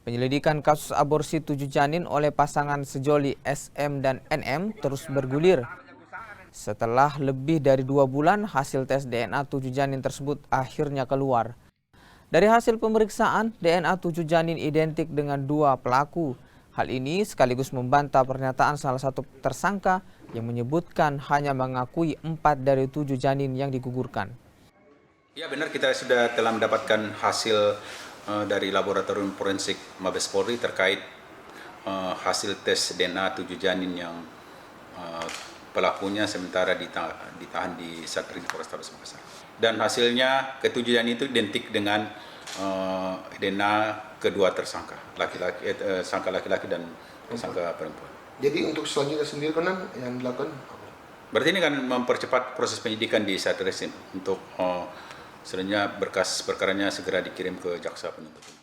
Penyelidikan kasus aborsi 7 janin oleh pasangan sejoli SM dan NM terus bergulir. Setelah lebih dari 2 bulan, hasil tes DNA 7 janin tersebut akhirnya keluar. Dari hasil pemeriksaan, DNA 7 janin identik dengan 2 pelaku. Hal ini sekaligus membantah pernyataan salah satu tersangka yang menyebutkan hanya mengakui 4 dari 7 janin yang digugurkan. Ya benar, kita sudah telah mendapatkan hasil dari laboratorium forensik Mabes Polri terkait hasil tes DNA 7 janin yang pelakunya sementara ditahan di Satreskrim Polrestabes Makassar. Dan hasilnya ketujuh janin itu identik dengan DNA kedua tersangka, sangka laki-laki dan sangka perempuan. Jadi untuk selanjutnya sendiri Konan yang dilakukan? Berarti ini kan mempercepat proses penyidikan di Satreskrim untuk selanjutnya berkas perkaranya segera dikirim ke jaksa penuntut umum.